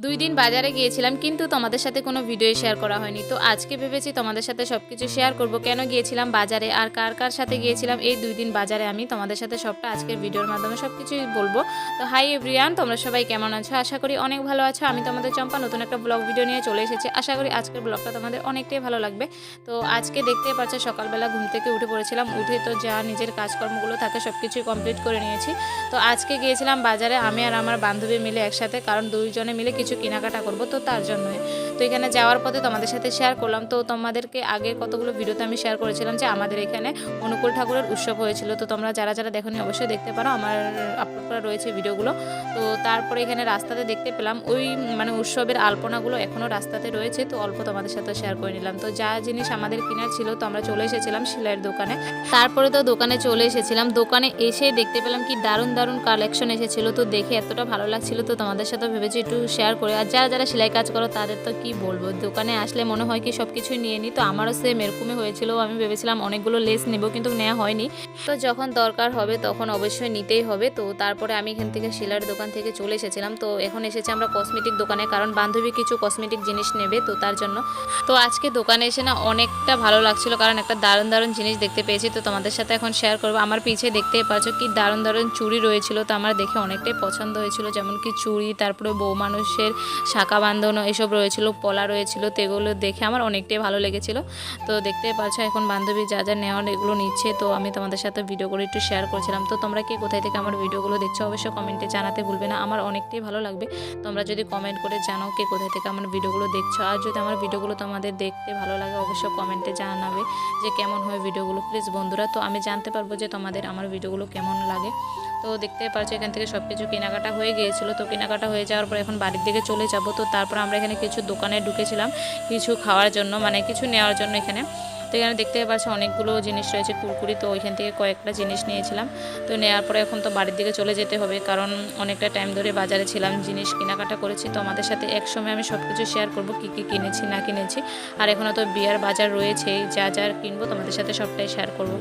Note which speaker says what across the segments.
Speaker 1: 2 দিন বাজারে গিয়েছিলাম কিন্তু তোমাদের সাথে কোনো ভিডিও শেয়ার করা হয়নি। তো আজকে ভেবেছি তোমাদের সাথে সবকিছু শেয়ার করব। কেন গিয়েছিলাম বাজারে আর কার কার সাথে গিয়েছিলাম এই 2 দিন বাজারে আমি তোমাদের সাথে সবটা আজকের ভিডিওর মাধ্যমে সবকিছুই বলবো। তো হাই এভরিওয়ান, তোমরা সবাই কেমন আছো? আশা করি অনেক ভালো আছো। আমি তোমাদের চম্পা নতুন একটা ব্লগ ভিডিও নিয়ে চলে এসেছি। আশা করি আজকের ব্লগটা তোমাদের অনেকটাই ভালো লাগবে। তো আজকে দেখতেই পাচ্ছ সকালবেলা ঘুম থেকে উঠে পড়েছিলাম। উঠে তো যা নিজের কাজকর্মগুলো থাকে সবকিছুই কমপ্লিট করে নিয়েছি। তো আজকে গিয়েছিলাম বাজারে আমি আর আমার বান্ধবী মিলে একসাথে, কারণ দুইজনে মিলে কিছু কেনাকাটা করব, তো তার জন্যই। তো এখানে যাওয়ার পথে তোমাদের সাথে শেয়ার করলাম। তো তোমাদেরকে আগে কতগুলো ভিডিওতে আমি শেয়ার করেছিলাম যে আমাদের এখানে অনুকূল ঠাকুরের উৎসব হয়েছিল। তো তোমরা যারা যারা দেখোনি অবশ্যই দেখতে পারো, আমার আপলোড করা রয়েছে ভিডিওগুলো। তো তারপরে এখানে রাস্তাতে দেখতে পেলাম ওই উৎসবের আলপনাগুলো এখনও রাস্তাতে রয়েছে। তো অল্প তোমাদের সাথে শেয়ার করে নিলাম। তো যা জিনিস আমাদের কেনার ছিল তো আমরা চলে এসেছিলাম সেলাইয়ের দোকানে। তারপরে তো দোকানে চলে এসেছিলাম। দোকানে এসে দেখতে পেলাম কি দারুণ দারুণ কালেকশন এসেছিলো। তো দেখে এতটা ভালো লাগছিল, তো তোমাদের সাথে ভেবেছি একটু শেয়ার করে। আর যারা যারা সেলাই কাজ করো তাদের তো কি বলবো, দোকানে আসলে মনে হয় কি সব কিছুই নিয়ে নিই। তো আমারও সেম এরকমই হয়েছিল। আমি ভেবেছিলাম অনেকগুলো লেস নেব কিন্তু নেওয়া হয়নি। তো যখন দরকার হবে তখন অবশ্যই নিতেই হবে। তো তারপরে আমি এখান থেকে সেলাইয়ের দোকান থেকে চলে এসেছিলাম। তো এখন এসেছি আমরা কসমেটিক দোকানে, কারণ বান্ধবী কিছু কসমেটিক জিনিস নেবে, তো তার জন্য। তো আজকে দোকানে এসে না অনেকটা ভালো লাগছিল, কারণ একটা দারুণ দারুণ জিনিস দেখতে পেয়েছি। তো তোমাদের সাথে এখন শেয়ার করবো। আমার পিছিয়ে দেখতেই পাচ্ছ কি দারুণ দারুণ চুড়ি রয়েছিল। তো আমার দেখে অনেকটাই পছন্দ হয়েছিল, যেমন কি চুড়ি, তারপরে বউ মানুষের শাঁখা বাঁধানো এসব রয়েছিল, পলা রয়েছিল। তো এগুলো দেখে আমার অনেকটাই ভালো লেগেছিল। তো দেখতেই পাচ্ছ এখন বান্ধবী যা যা নেওয়ার এগুলো নিচ্ছে। তো আমি তোমাদের সাথে ভিডিও করে একটু শেয়ার করছিলাম। তো তোমরা কে কোথায় থেকে আমার ভিডিওগুলো দেখছো অবশ্যই কমেন্টে জানাতে ভুলবে না, আমার অনেকটাই ভালো লাগবে তোমরা যদি কমেন্ট করে জানাও কে কোথায় থেকে আমার ভিডিওগুলো দেখছো। আর যদি আমার ভিডিওগুলো তোমাদের দেখতে ভালো লাগে অবশ্যই কমেন্টে জানাবে যে কেমন হয় ভিডিওগুলো, প্লিজ বন্ধুরা। তো আমি জানতে পারবো যে তোমাদের আমার ভিডিওগুলো কেমন লাগে। তো দেখতে পাচ্ছ এখান থেকে সব কিছু কেনাকাটা হয়ে গিয়েছিলো। তো কেনাকাটা হয়ে যাওয়ার পর এখন বাড়ির দিকে চলে যাব। তো তারপর আমরা এখানে কিছু দোকানে ঢুকেছিলাম কিছু খাওয়ার জন্য, কিছু নেওয়ার জন্য এখানে। তো এখানে দেখতে পাচ্ছি অনেকগুলো জিনিস রয়েছে কুরকুরি। তো ওইখান থেকে কয়েকটা জিনিস নিয়েছিলাম। তো নেওয়ার পরে এখন তো বাড়ির দিকে চলে যেতে হবে, কারণ অনেকটা টাইম ধরে বাজারে ছিলাম, জিনিস কেনাকাটা করেছি। তো আমাদের সাথে একসময় আমি সব কিছু শেয়ার করবো কী কী কিনেছি না কিনেছি। আর এখনও তো বিয়ার বাজার রয়েছে, যা যা কিনবো তোমাদের সাথে সবটাই শেয়ার করব।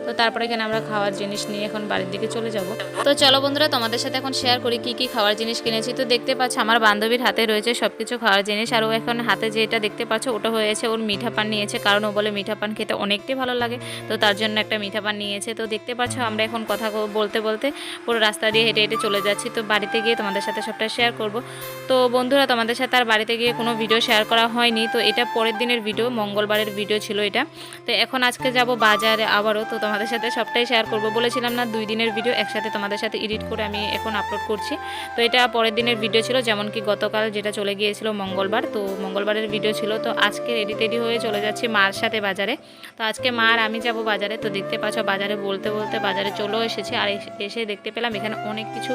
Speaker 1: তো তারপরে এখানে আমরা খাওয়ার জিনিস নিয়ে এখন বাড়ির দিকে চলে যাব। তো চলো বন্ধুরা তোমাদের সাথে এখন শেয়ার করি কী কী খাওয়ার জিনিস কিনেছি। তো দেখতে পাচ্ছ আমার বান্ধবীর হাতে রয়েছে সব কিছু খাওয়ার জিনিস। আর ও এখন হাতে যেটা দেখতে পাচ্ছ ওটা হয়েছে ওর মিঠা পান নিয়েছে, কারণ ও বলে মিঠা পান খেতে অনেকটাই ভালো লাগে। তো তার জন্য একটা মিঠা পান নিয়েছে। তো দেখতে পাচ্ছ আমরা এখন কথা বলতে বলতে পুরো রাস্তা দিয়ে হেঁটে হেঁটে চলে যাচ্ছি। তো বাড়িতে গিয়ে তোমাদের সাথে সবটা শেয়ার করব। তো বন্ধুরা তোমাদের সাথে আর বাড়িতে গিয়ে কোনো ভিডিও শেয়ার করা হয়নি। তো এটা পরের দিনের ভিডিও, মঙ্গলবারের ভিডিও ছিল এটা। তো এখন আজকে যাব বাজারে আবারও, তো তোমাদের সাথে সবটাই শেয়ার করব। বলেছিলাম না 2 দিনের ভিডিও একসাথে তোমাদের সাথে এডিট করে আমি এখন আপলোড করছি। তো এটা পরের দিনের ভিডিও ছিল, যেমন কি গতকাল যেটা চলে গিয়েছিল মঙ্গলবার, তো মঙ্গলবারের ভিডিও ছিল। তো আজকে রেডি টেডি হয়ে চলে যাচ্ছি মার সাথে বাজারে। তো আজকে মা আর আমি যাব বাজারে। তো দেখতে পাচ্ছ বাজারে বলতে বলতে বাজারে চলেও এসেছি। আর এসে দেখতে পেলাম এখানে অনেক কিছু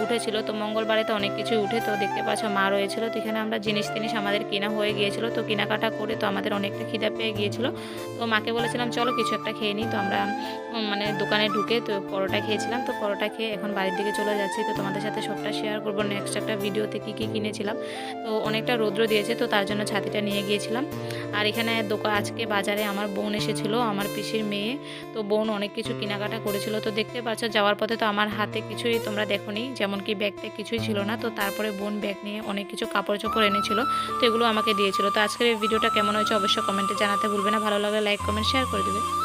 Speaker 1: উঠেছিল। তো মঙ্গলবারে তো অনেক কিছুই উঠে। তো দেখতে পাচ্ছ মা রয়েছিল। তো এখানে আমরা জিনিস আমাদের কেনা হয়ে গিয়েছিল। তো কেনাকাটা করে তো আমাদের অনেকটা খিদা পেয়ে গিয়েছিল। তো মাকে বলেছিলাম চলো কিছু একটা খেয়ে নিই। তো আমরা দোকানে ঢুকে তো পরোটা খেয়েছিলাম। তো পরোটা খেয়ে এখন বাড়ির দিকে চলে যাচ্ছি। তো তোমাদের সাথে সবটা শেয়ার করবো নেক্সট একটা ভিডিওতে কী কী কিনেছিলাম। তো অনেকটা রৌদ্র দিয়েছে, তো তার জন্য ছাতিটা নিয়ে গিয়েছিলাম। আর এখানে আজকে বাজারে আমার বোন এসেছিলো, আমার পিসির মেয়ে। তো বোন অনেক কিছু কেনাকাটা করেছিল। তো দেখতে পাচ্ছ যাওয়ার পথে তো আমার হাতে কিছুই তোমরা দেখোনি, যেমন কি ব্যাগটা কিছুই ছিল না। তো তারপরে বোন ব্যাগ নিয়ে অনেক কিছু কাপড় চোপড় এনেছিল, তো এগুলো আমাকে দিয়েছিল। তো আজকের এই ভিডিওটা কেমন হয়েছে অবশ্যই কমেন্টে জানাতে ভুলবে না। ভালো লাগলে লাইক কমেন্ট শেয়ার করে দেবে।